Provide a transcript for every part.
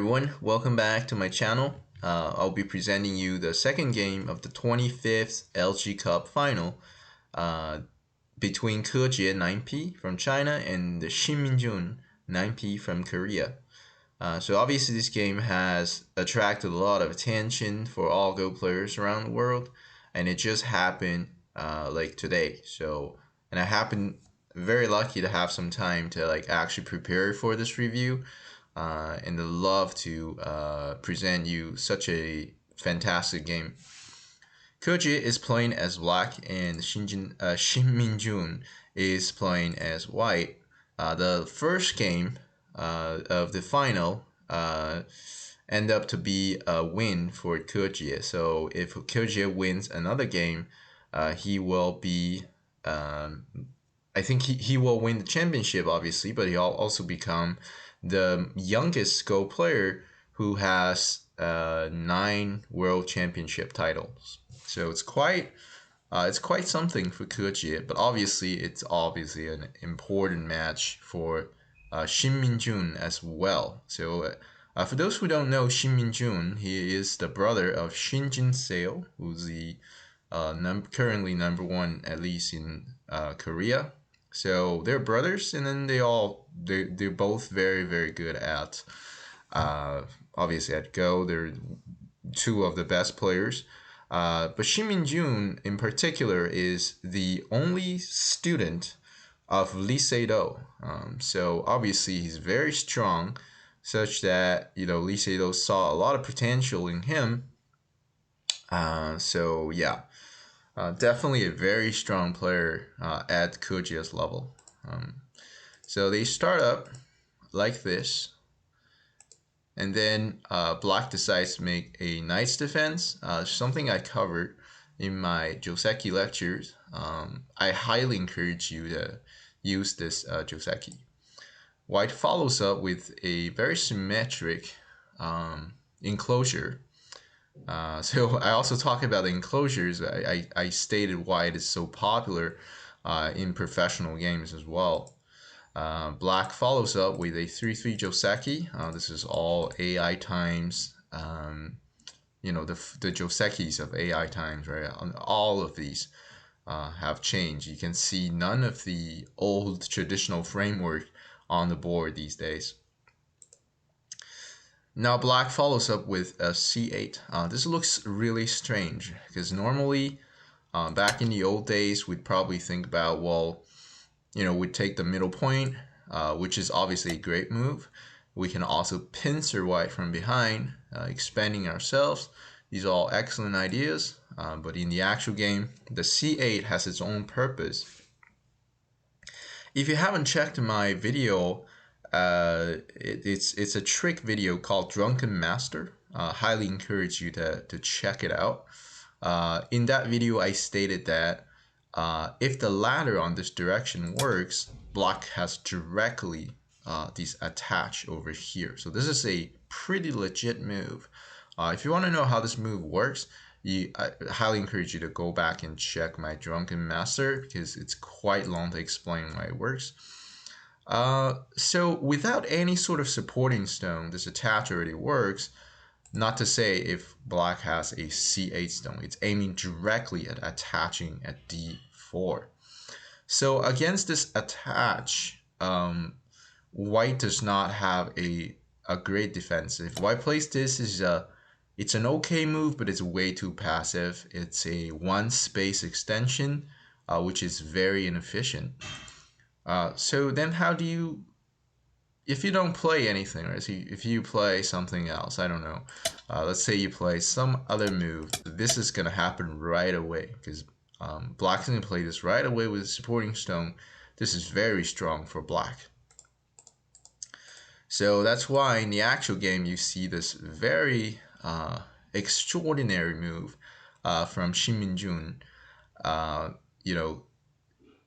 everyone, welcome back to my channel. I'll be presenting you the second game of the 25th LG Cup final uh, between Kejie 9P from China and the Shin 9P from Korea. So obviously this game has attracted a lot of attention for all Go players around the world, and it just happened like today. And I happen very lucky to have some time to like actually prepare for this review, and I love to present you such a fantastic game. Koji is playing as black and Shin Joon is playing as white. The first game of the final end up to be a win for Koji. So if Koji wins another game, he will be. I think he will win the championship, obviously, but he'll also become the youngest Go player who has 9 world championship titles. So it's quite something for Koji, but obviously it's obviously an important match for Shin Joon as well. So for those who don't know Shin Joon, he is the brother of Shin Seo, who's the currently #1 at least in Korea. So they're brothers, and then they're both very good at obviously at Go. They're two of the best players. But Shin Joon in particular is the only student of Lee Se-do. So obviously he's very strong, such that Lee Se-do saw a lot of potential in him. So yeah. Definitely a very strong player at Kojia's level. So they start up like this, and then Black decides to make a nice defense, something I covered in my Joseki lectures. I highly encourage you to use this Joseki. White follows up with a very symmetric enclosure. So I also talk about the enclosures. I stated why it is so popular in professional games as well. Black follows up with a 3-3 Joseki. This is all AI times. The Josekis of AI times, right? All of these have changed. You can see none of the old traditional framework on the board these days. Now Black follows up with a c8. This looks really strange because normally back in the old days we'd probably think about, well, we'd take the middle point, which is obviously a great move. We can also pincer white from behind, expanding ourselves. These are all excellent ideas, but in the actual game, the c8 has its own purpose. If you haven't checked my video, it's a trick video called Drunken Master. Highly encourage you to check it out. In that video, I stated that if the ladder on this direction works, Black has directly these attach over here. So this is a pretty legit move. If you want to know how this move works, I highly encourage you to go back and check my Drunken Master, because it's quite long to explain why it works. So without any sort of supporting stone, this attach already works. Not to say if Black has a c8 stone, it's aiming directly at attaching at d4. So against this attach, White does not have a great defense. If White plays this, it's an okay move, but it's way too passive. It's a one space extension, which is very inefficient. So then how do you, if you don't play anything, right? So if you play something else, I don't know, let's say you play some other move, this is going to happen right away, because Black's going to play this right away with supporting stone. This is very strong for Black. So that's why in the actual game you see this very extraordinary move from Shin Joon.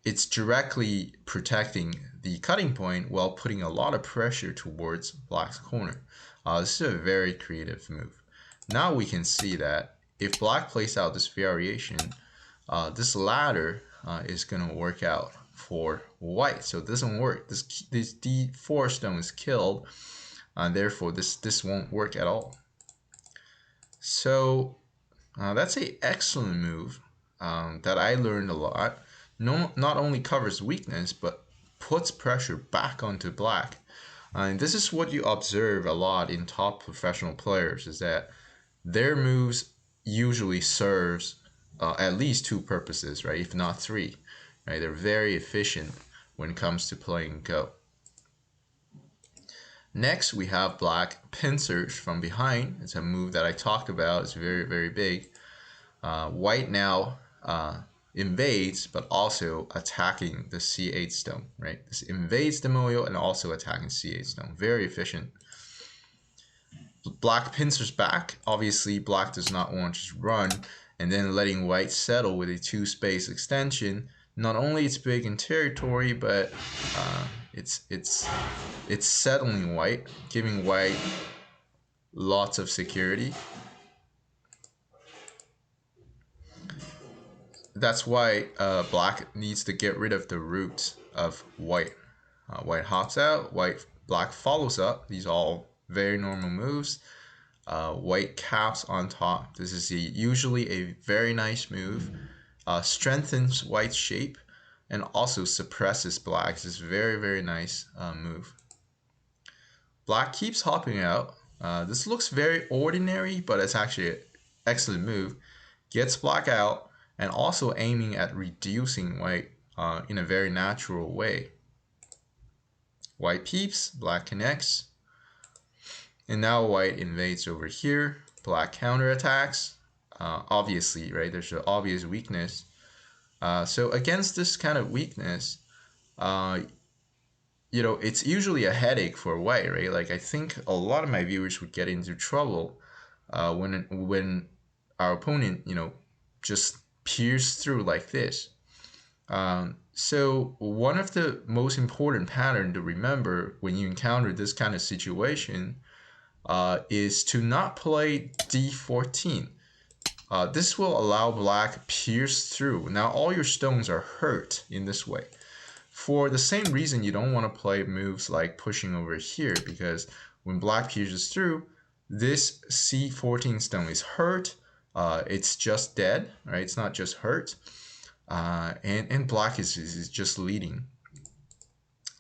It's directly protecting the cutting point while putting a lot of pressure towards Black's corner. This is a very creative move. Now we can see that if Black plays out this variation, this ladder is going to work out for White. So it doesn't work. This d4 stone is killed. Therefore, this won't work at all. So that's an excellent move that I learned a lot. No, not only covers weakness, but puts pressure back onto black. And this is what you observe a lot in top professional players, is that their moves usually serves at least two purposes, right? If not three, right? They're very efficient when it comes to playing Go. Next, we have black pincers from behind. It's a move that I talked about. It's very, very big. White now invades, but also attacking the C8 stone, right? This invades the moyo and also attacking C8 stone. Very efficient. Black pincers back. Obviously, black does not want to just run and then letting white settle with a 2-space extension. Not only it's big in territory, but it's settling white, giving white lots of security. That's why black needs to get rid of the roots of white. White hops out, black follows up. These are all very normal moves. White caps on top. This is usually a very nice move. Strengthens white's shape and also suppresses black. This is very, very nice move. Black keeps hopping out. This looks very ordinary, but it's actually an excellent move. Gets black out and also aiming at reducing white in a very natural way. White peeps, black connects. And now white invades over here. Black counterattacks. Obviously, right? There's an obvious weakness. So against this kind of weakness, it's usually a headache for white, right? Like I think a lot of my viewers would get into trouble when our opponent, just pierce through like this. So one of the most important pattern to remember when you encounter this kind of situation is to not play d14. This will allow black pierce through. Now all your stones are hurt in this way. For the same reason, you don't want to play moves like pushing over here, because when black pierces through, this c14 stone is hurt. It's just dead, right? It's not just hurt. And black is just leading.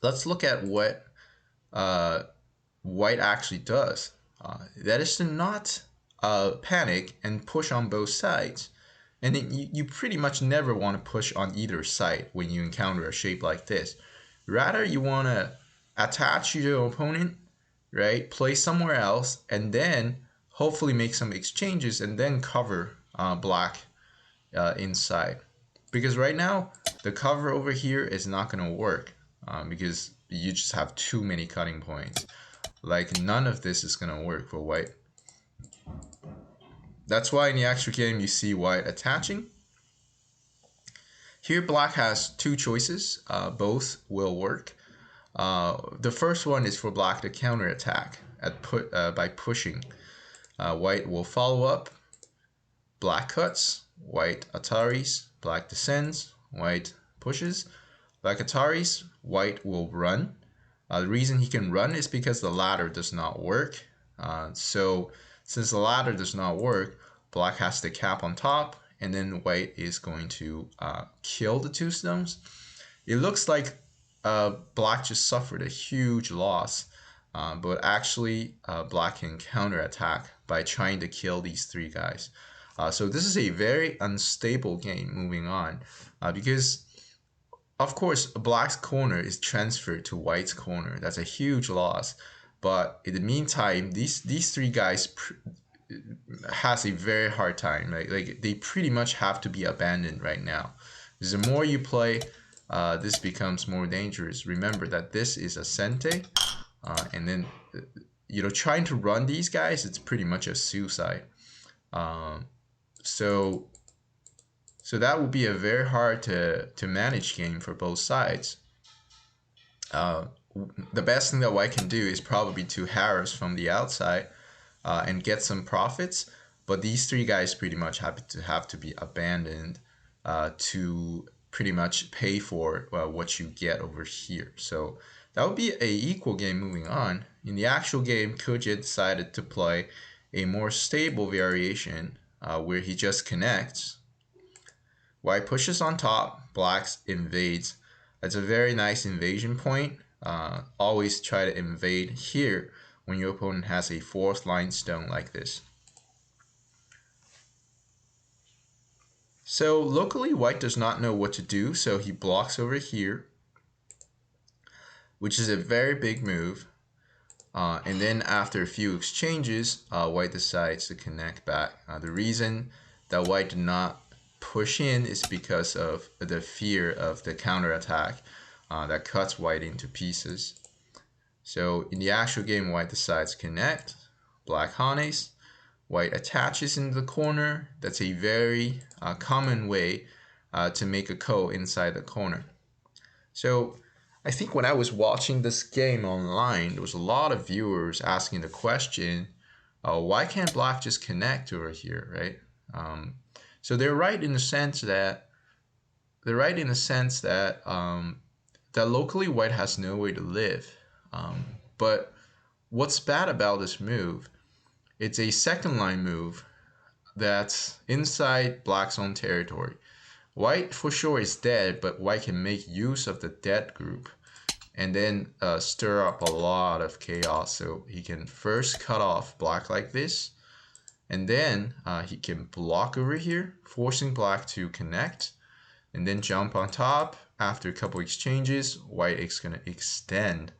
Let's look at what white actually does. That is to not panic and push on both sides. And then you pretty much never want to push on either side when you encounter a shape like this. Rather, you want to attach your opponent, right? Play somewhere else, and then hopefully make some exchanges and then cover black inside. Because right now, the cover over here is not going to work because you just have too many cutting points. Like none of this is going to work for white. That's why in the actual game you see white attaching. Here black has two choices. Both will work. The first one is for black to counterattack by pushing. White will follow up. Black cuts. White Ataris. Black descends. White pushes. Black Ataris. White will run. The reason he can run is because the ladder does not work. So since the ladder does not work, black has the cap on top, and then white is going to kill the two stones. It looks like black just suffered a huge loss, but actually black can counterattack by trying to kill these three guys. So this is a very unstable game moving on because of course black's corner is transferred to white's corner. That's a huge loss. But in the meantime, these three guys has a very hard time. Like they pretty much have to be abandoned right now. Because the more you play, this becomes more dangerous. Remember that this is a sente, and then trying to run these guys, it's pretty much a suicide. So that would be a very hard to manage game for both sides. The best thing that white can do is probably to harass from the outside and get some profits, but these three guys pretty much have to be abandoned to pretty much pay for what you get over here. So that would be a equal game moving on. in the actual game, Koji decided to play a more stable variation where he just connects. White pushes on top, black invades. That's a very nice invasion point. Always try to invade here when your opponent has a fourth line stone like this. So locally, white does not know what to do, so he blocks over here, which is a very big move. And then after a few exchanges, white decides to connect back. The reason that white did not push in is because of the fear of the counterattack that cuts white into pieces. So in the actual game, white decides to connect, black harness, white attaches into the corner. That's a very common way to make a ko inside the corner. So I think when I was watching this game online, there was a lot of viewers asking the question, why can't black just connect over here, right? So they're right in the sense that that locally white has no way to live. But what's bad about this move? It's a second line move that's inside black's own territory. White for sure is dead, but white can make use of the dead group and then stir up a lot of chaos. So he can first cut off black like this, and then he can block over here, forcing black to connect, and then jump on top. After a couple exchanges, white is going to extend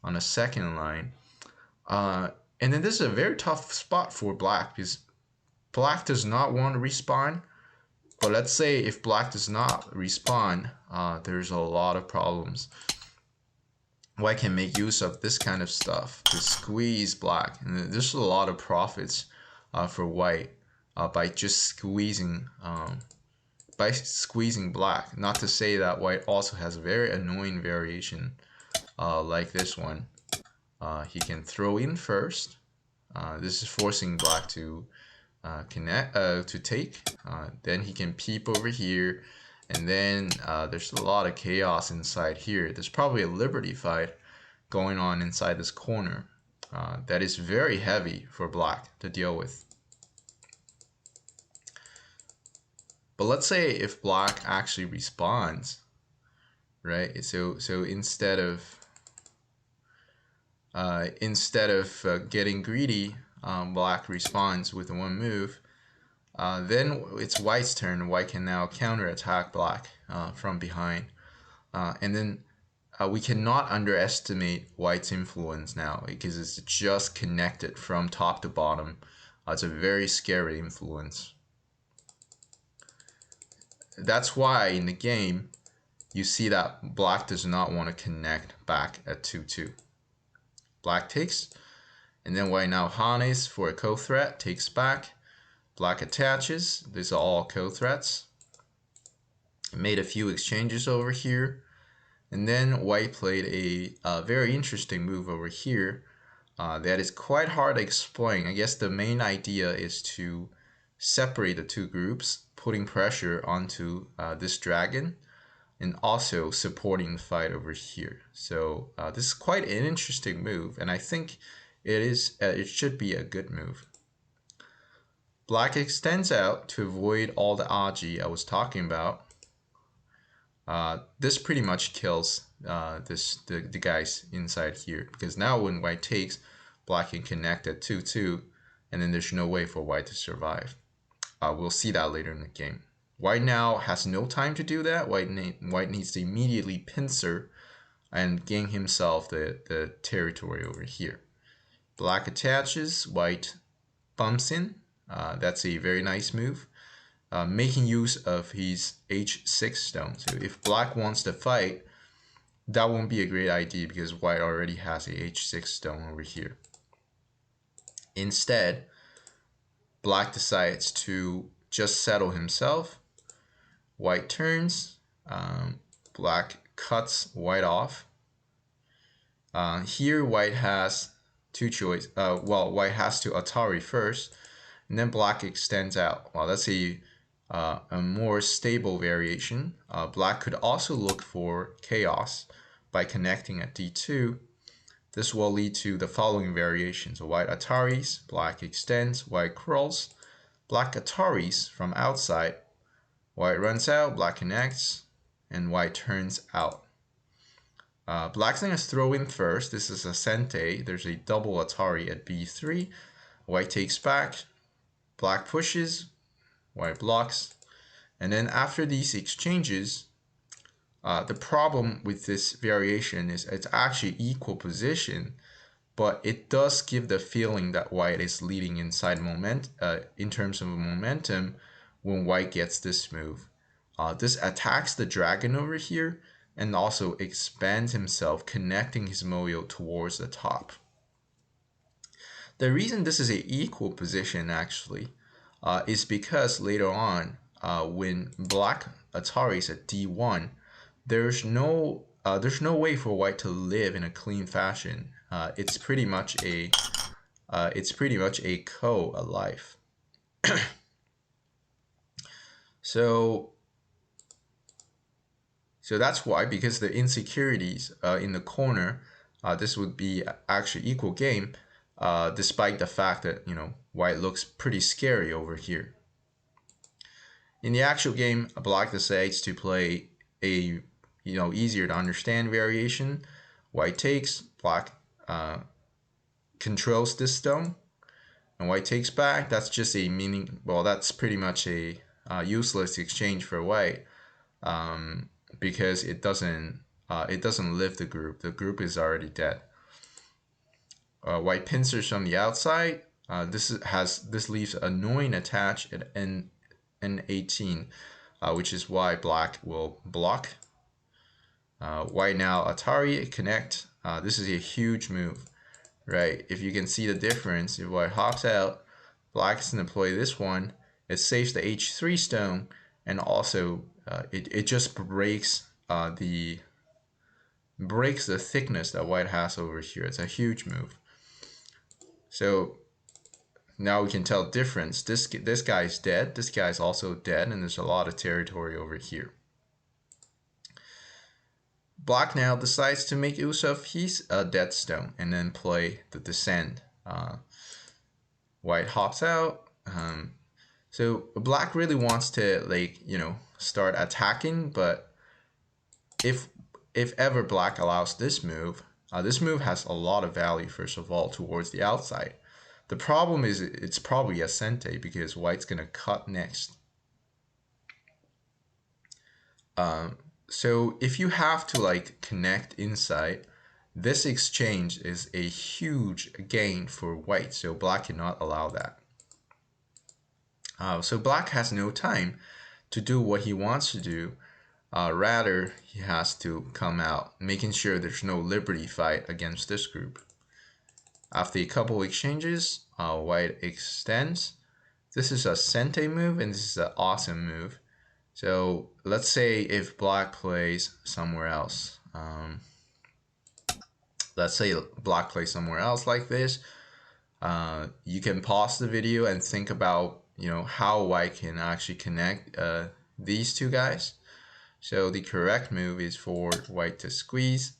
on a second line. And then this is a very tough spot for black because black does not want to respawn. But let's say if black does not respawn, there's a lot of problems. White can make use of this kind of stuff to squeeze black. And there's a lot of profits for white by just squeezing black. Not to say that white also has a very annoying variation like this one. He can throw in first. This is forcing black to take. Then he can peep over here, and then there's a lot of chaos inside here. There's probably a liberty fight going on inside this corner that is very heavy for black to deal with. But let's say if black actually respawns, right? So instead of getting greedy, black respawns with one move. Then it's white's turn. White can now counterattack black from behind. And then we cannot underestimate white's influence now because it's just connected from top to bottom. It's a very scary influence. That's why in the game, you see that black does not want to connect back at 2-2. Black takes, and then white now harness for a co-threat, takes back. Black attaches. These are all co-threats. Made a few exchanges over here. And then white played a very interesting move over here that is quite hard to explain. I guess the main idea is to separate the two groups, putting pressure onto this dragon, and also supporting the fight over here. So this is quite an interesting move, and I think it should be a good move. Black extends out to avoid all the Aji I was talking about. This pretty much kills the guys inside here, because now when white takes, black can connect at 2-2, and then there's no way for white to survive. We'll see that later in the game. White now has no time to do that. White needs to immediately pincer and gain himself the territory over here. Black attaches, white bumps in. That's a very nice move. Making use of his h6 stone. So if black wants to fight, that won't be a great idea because white already has a h6 stone over here. Instead, black decides to just settle himself. White turns. Black cuts white off. Here white has two choices. White has to Atari first, and then black extends out. Well, that's a more stable variation. Black could also look for chaos by connecting at d2, This will lead to the following variations. So white Ataris, black extends, white crawls, black Ataris from outside, white runs out, black connects, and white turns out. Black's going to throw in first. This is a Sente. There's a double Atari at b3. White takes back, black pushes, white blocks. And then after these exchanges, the problem with this variation is it's actually equal position, but it does give the feeling that white is leading inside in terms of momentum when white gets this move. This attacks the dragon over here and also expands himself, connecting his moyo towards the top. The reason this is an equal position actually is because later on, when black Atari is at d1, there's no way for white to live in a clean fashion. It's pretty much a ko alive. So that's why, because the insecurities in the corner, this would be actually equal game, despite the fact that white looks pretty scary over here. In the actual game, black decides to play a easier to understand variation. White takes, black controls this stone, and white takes back. That's just that's pretty much a useless exchange for white, because it doesn't live the group. The group is already dead. White pincers from the outside. This leaves a annoying attach at n18, which is why black will block. White now Atari connect. This is a huge move, right? If you can see the difference, if white hops out, black is going to play this one. It saves the h3 stone, and also it just breaks the thickness that white has over here. It's a huge move. So now we can tell the difference. This guy is dead. This guy is also dead, and there's a lot of territory over here. Black now decides to make use of his dead stone and then play the descent. White hops out. So black really wants to start attacking, but if ever black allows this move has a lot of value, first of all, towards the outside. The problem is it's probably a Sente because white's gonna cut next. So if you have to connect inside, this exchange is a huge gain for white, so black cannot allow that. So black has no time to do what he wants to do. Rather, he has to come out, making sure there's no liberty fight against this group. After a couple exchanges, white extends. This is a Sente move, and this is an awesome move. So let's say if black plays somewhere else. Let's say black plays somewhere else like this. You can pause the video and think about how white can actually connect these two guys. So the correct move is for white to squeeze,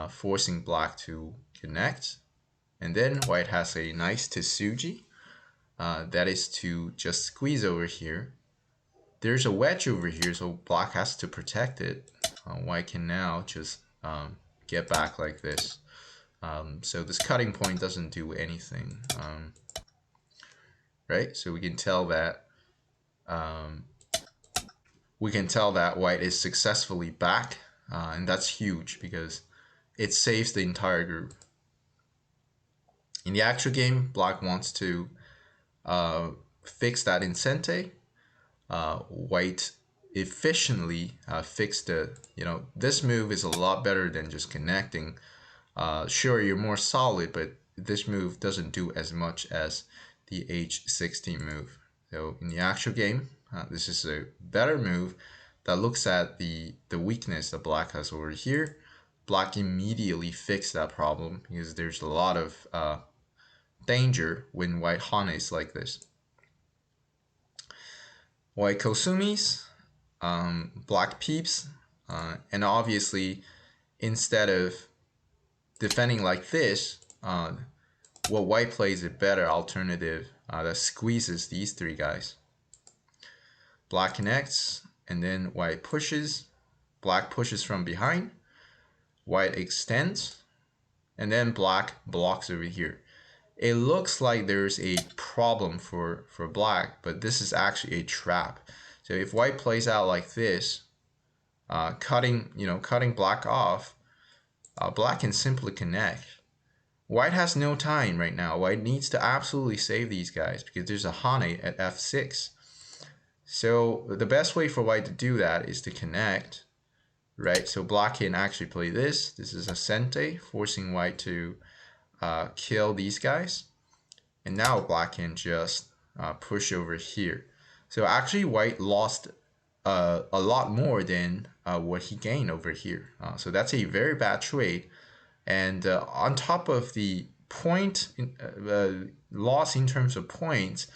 forcing black to connect. And then white has a nice Tsuji. That is to just squeeze over here. There's a wedge over here, so black has to protect it. White can now just get back like this. So this cutting point doesn't do anything. Right? So we can tell that white is successfully back, and that's huge because it saves the entire group. In the actual game, black wants to fix that in Sente. White efficiently fixed the, this move is a lot better than just connecting. Sure, you're more solid, but this move doesn't do as much as the h16 move. So in the actual game, this is a better move that looks at the weakness that black has over here. Black immediately fixed that problem because there's a lot of danger when white hanes like this. White kosumis, black peeps, and obviously instead of defending like this, what white plays a better alternative that squeezes these three guys. Black connects, and then white pushes. Black pushes from behind. White extends, and then black blocks over here. It looks like there's a problem for black, but this is actually a trap. So if white plays out like this, cutting black off, black can simply connect. White has no time right now. White needs to absolutely save these guys because there's a Hane at f6. So the best way for white to do that is to connect, right? So black can actually play this. This is a sente, forcing white to kill these guys. And now black can just push over here. So actually white lost a lot more than what he gained over here. So that's a very bad trade. And on top of the loss in terms of points,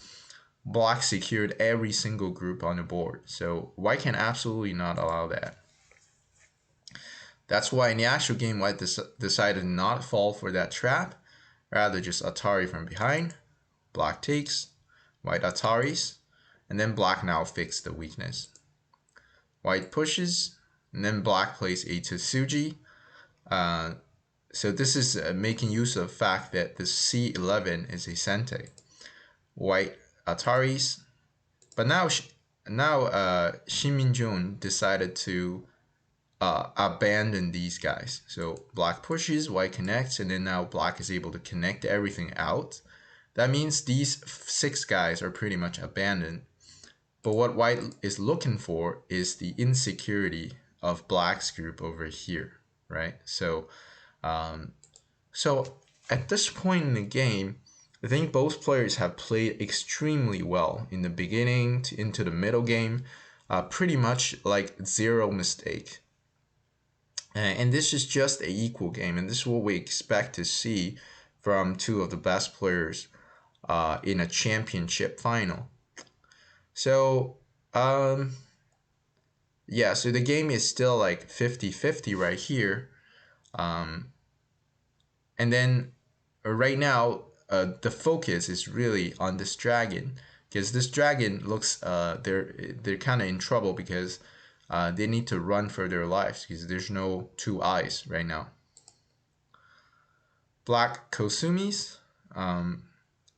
black secured every single group on the board. So white can absolutely not allow that. That's why in the actual game, white decided not to fall for that trap, rather just Atari from behind. Black takes, white Ataris, and then black now fixed the weakness. White pushes, and then black plays a Tsuji. So this is making use of the fact that the C11 is a sente. White Ataris, but now Shin Joon decided to abandon these guys. So black pushes, white connects, and then now black is able to connect everything out. That means these 6 guys are pretty much abandoned. But what white is looking for is the insecurity of black's group over here, right? So at this point in the game, I think both players have played extremely well in the beginning into the middle game, pretty much like 0 mistake. And this is just an equal game, and this is what we expect to see from 2 of the best players in a championship final. So yeah, so the game is still like 50-50 right here. And then right now, the focus is really on this dragon, because this dragon looks they're kind of in trouble because they need to run for their lives because there's no 2 eyes right now. Black Kosumis, and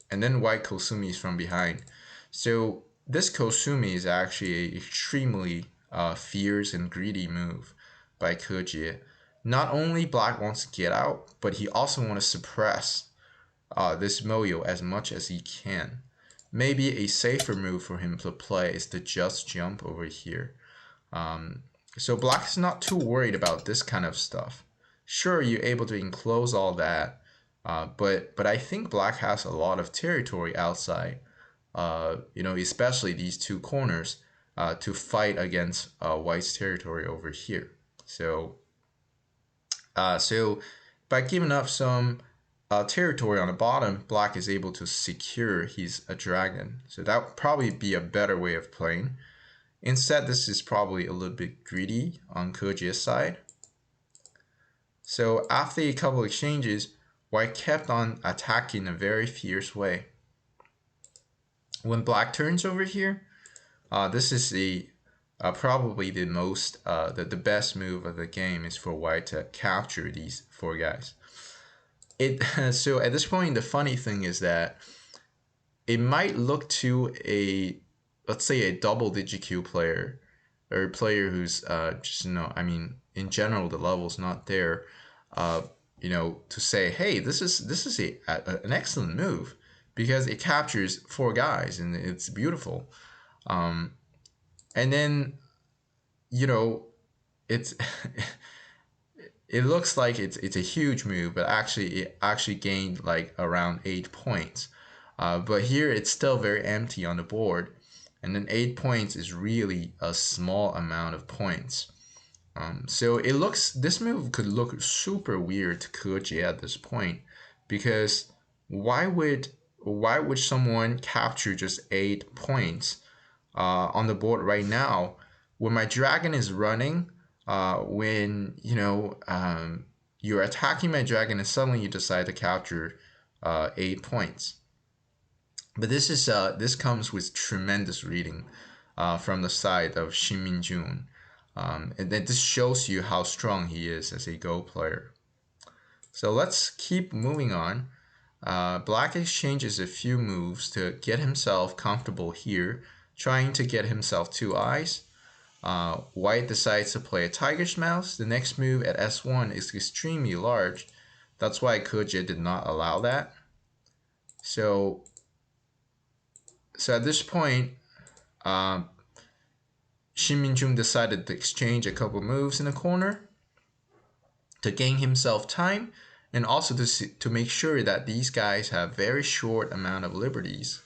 then white Kosumis from behind. So this Kosumi is actually an extremely fierce and greedy move by Kejie. Not only black wants to get out, but he also wants to suppress this Moyo as much as he can. Maybe a safer move for him to play is to just jump over here. So black is not too worried about this kind of stuff. Sure, you're able to enclose all that, but I think black has a lot of territory outside, especially these 2 corners, to fight against white's territory over here. So by giving up some territory on the bottom, black is able to secure his dragon. So that would probably be a better way of playing. Instead, this is probably a little bit greedy on Kejie's side. So after a couple exchanges, white kept on attacking in a very fierce way. When black turns over here, this is probably the most the best move of the game is for white to capture these 4 guys. So at this point, the funny thing is that it might look to let's say a double DGQ player, or a player who's just in general the level's not there, to say, hey, this is an excellent move because it captures 4 guys and it's beautiful. And then it's it looks like it's a huge move, but it actually gained like around 8 points. But here it's still very empty on the board. And then 8 points is really a small amount of points. So this move could look super weird to Kejie at this point, because why would someone capture just 8 points on the board right now when my dragon is running? When you're attacking my dragon and suddenly you decide to capture 8 points. But this comes with tremendous reading from the side of Shin Joon. And then this shows you how strong he is as a Go player. So let's keep moving on. Black exchanges a few moves to get himself comfortable here, trying to get himself 2 eyes. White decides to play a tiger's mouse. The next move at S1 is extremely large. That's why Ke did not allow that. So at this point, Shin Min-jung decided to exchange a couple moves in the corner to gain himself time, and also to make sure that these guys have very short amount of liberties.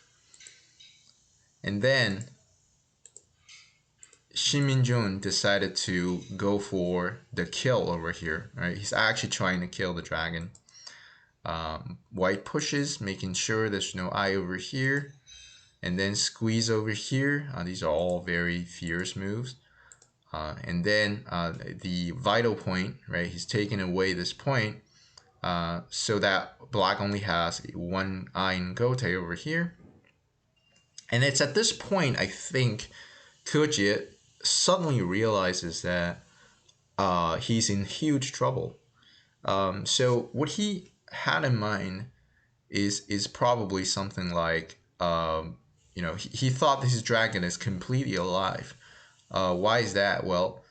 And then Shin Min-jung decided to go for the kill over here. Right? He's actually trying to kill the dragon. White pushes, making sure there's no eye over here. And then squeeze over here. These are all very fierce moves. And then the vital point, right? He's taking away this point so that black only has 1 eye in Gote over here. And it's at this point, I think, Ke suddenly realizes that he's in huge trouble. So what he had in mind is probably something like, you know, he thought his dragon is completely alive. Why is that? Well,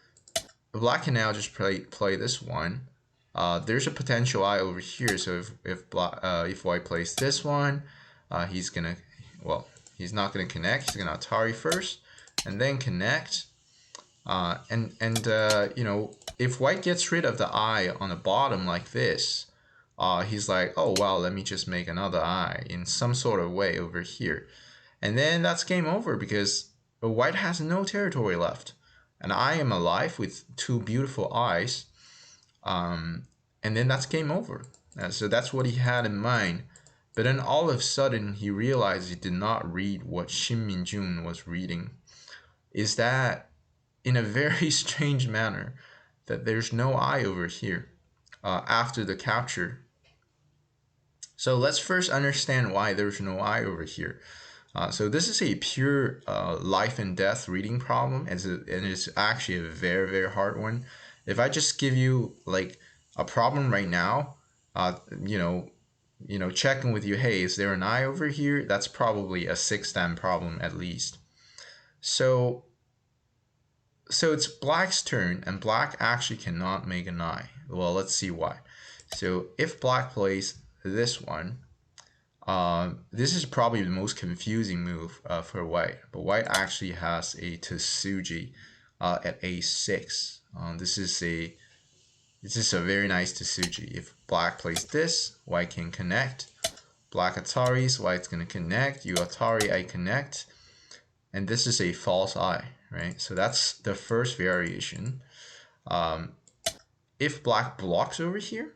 black can now just play this one. There's a potential eye over here, so if white plays this one, he's not gonna connect. He's gonna Atari first, and then connect. You know, if white gets rid of the eye on the bottom like this, he's like, oh wow, let me just make another eye in some sort of way over here, and then that's game over because white has no territory left, and I am alive with 2 beautiful eyes, and then that's game over. So that's what he had in mind. But then all of a sudden he realized he did not read what Shin Min-jung was reading. Is that in a very strange manner that there's no eye over here after the capture. So let's first understand why there's no eye over here. So this is a pure life and death reading problem, and it's actually a very, very hard one. If I just give you like a problem right now, you know, checking with you, hey, is there an eye over here? That's probably a 6-dan problem at least. So it's black's turn, and black actually cannot make an eye. Well, let's see why. So if black plays this one, this is probably the most confusing move for white, but white actually has a Tsuji at a6. This is a very nice Tsuji. If black plays this, white can connect. Black Ataris, white's gonna connect. You Atari, I connect, and this is a false eye, right? So that's the first variation. If black blocks over here,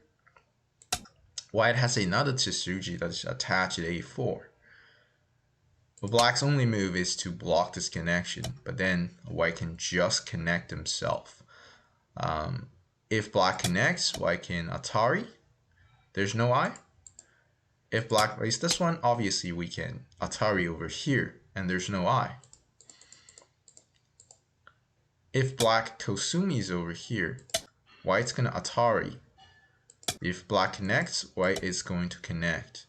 white has another Tsuji that's attached at a4. But black's only move is to block this connection, but then white can just connect himself. If black connects, white can Atari. There's no eye. If black plays this one, obviously we can Atari over here, and there's no eye. If black Kosumi's over here, white's gonna Atari. If black connects, white is going to connect,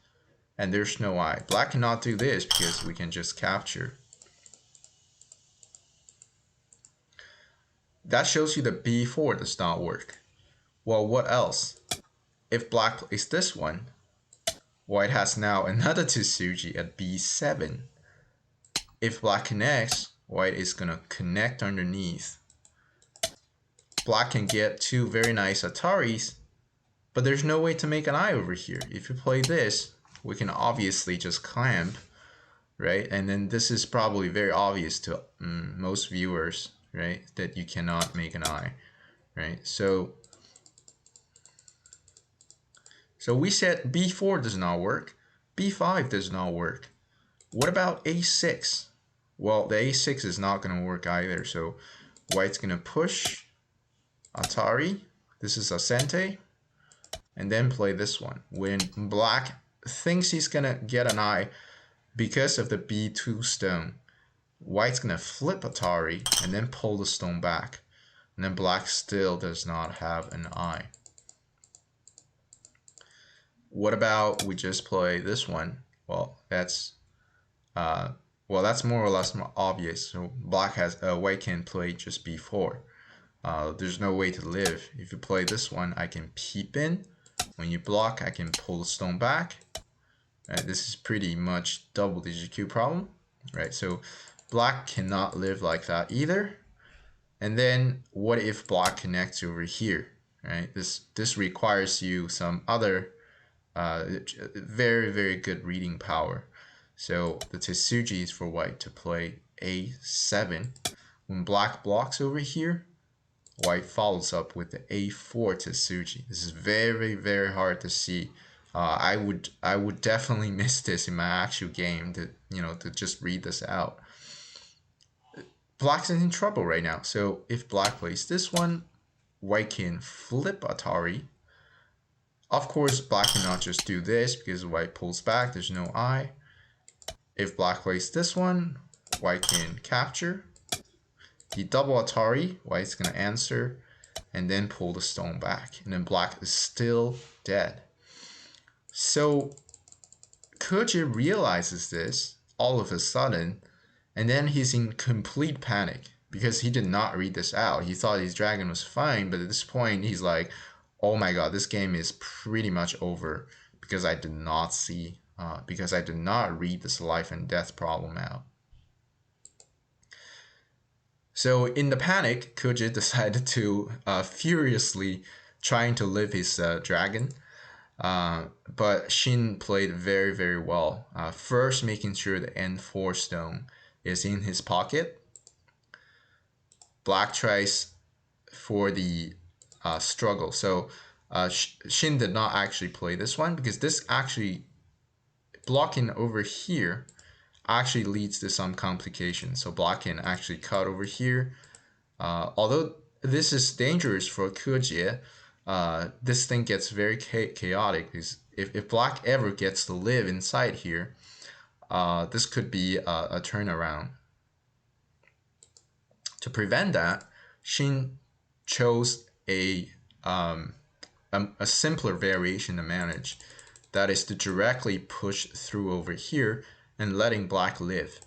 and there's no eye. Black cannot do this because we can just capture. That shows you that b4 does not work. Well, what else? If black plays this one, white has now another Tsuji at b7. If black connects, white is gonna connect underneath. Black can get 2 very nice Ataris, but there's no way to make an eye over here. If you play this, we can obviously just clamp, right? And then this is probably very obvious to most viewers, right? That you cannot make an eye, right? So we said b4 does not work, b5 does not work. What about a6? Well, the a6 is not going to work either, so white's going to push Atari. This is Ascente. and then play this one. When black thinks he's gonna get an eye because of the B2 stone, white's gonna flip Atari and then pull the stone back. And then black still does not have an eye. What about we just play this one? Well, that's more or less more obvious. So white can play just B4. There's no way to live. If you play this one, I can peep in. When you block, I can pull the stone back. This is pretty much double the GQ problem, right? So black cannot live like that either. And then what if black connects over here, right? This requires you some other very, very good reading power. So the Tetsuji is for white to play A7. When black blocks over here, white follows up with the A4 Tetsuji. This is very, very hard to see. I would definitely miss this in my actual game to just read this out. Black's in trouble right now. So if black plays this one, white can flip Atari. Of course, black cannot just do this because white pulls back. There's no eye. If black plays this one, white can capture. The double Atari, white's going to answer and then pull the stone back. And then black is still dead. So Koji realizes this all of a sudden, and then he's in complete panic because he did not read this out. He thought his dragon was fine, but at this point he's like, oh my god, this game is pretty much over because I did not read this life and death problem out. So in the panic, Koji decided to furiously trying to live his dragon. But Shin played very, very well. First, making sure the N4 stone is in his pocket. Black tries for the struggle. So Shin did not actually play this one because this actually blocking over here actually leads to some complications. So black can actually cut over here. Although this is dangerous for Koji, this thing gets very chaotic because if black ever gets to live inside here, this could be a turnaround. To prevent that, Shin chose a simpler variation to manage. That is to directly push through over here and letting black live.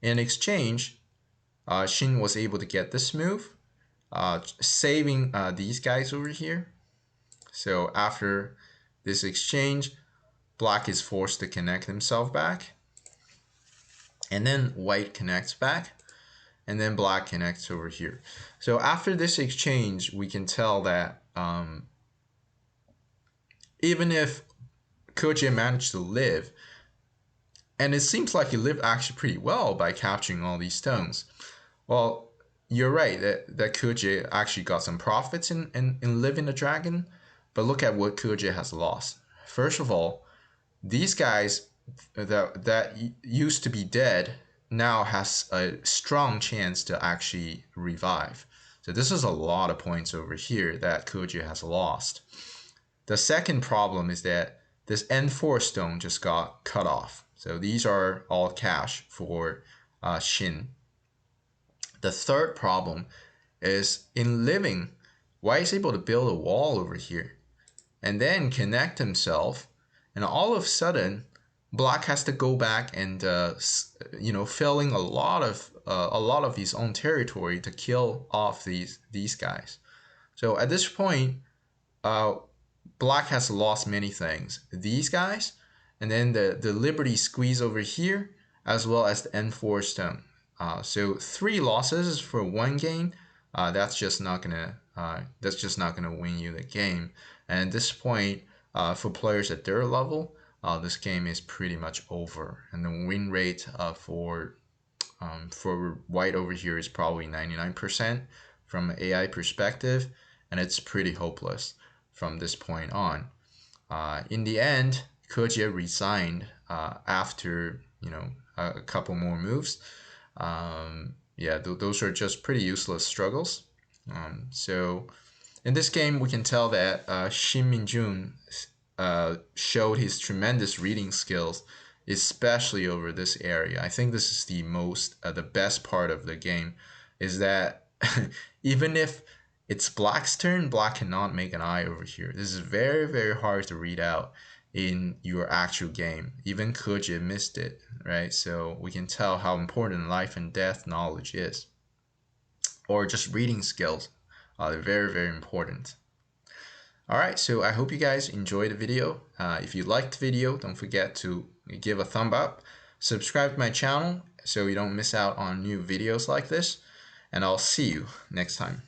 In exchange, Shin was able to get this move, saving these guys over here. So after this exchange, black is forced to connect himself back. And then white connects back. And then black connects over here. So after this exchange, we can tell that even if Koji managed to live, and it seems like he lived actually pretty well by capturing all these stones. Well, you're right that Koji actually got some profits in living the dragon, but look at what Koji has lost. First of all, these guys that used to be dead now has a strong chance to actually revive. So this is a lot of points over here that Koji has lost. The second problem is that this N4 stone just got cut off. So these are all cash for Shin. The third problem is in living, white is able to build a wall over here and then connect himself, and all of a sudden black has to go back and filling a lot of his own territory to kill off these guys. So at this point, black has lost many things. These guys, and then the Liberty squeeze over here, as well as the N4 stone. So 3 losses for one game. That's just not gonna win you the game. And at this point, for players at their level, this game is pretty much over. And the win rate for white over here is probably 99% from an AI perspective, and it's pretty hopeless from this point on. In the end, Koji resigned after a couple more moves. Those are just pretty useless struggles. So In this game, we can tell that Shin Joon showed his tremendous reading skills, especially over this area. I think this is the best part of the game, is that even if it's Black's turn, Black cannot make an eye over here. This is very, very hard to read out in your actual game. Even Ke missed it, right? So we can tell how important life and death knowledge is, or just reading skills. They're very, very important. Alright, so I hope you guys enjoyed the video. If you liked the video, don't forget to give a thumb up. Subscribe to my channel so you don't miss out on new videos like this. And I'll see you next time.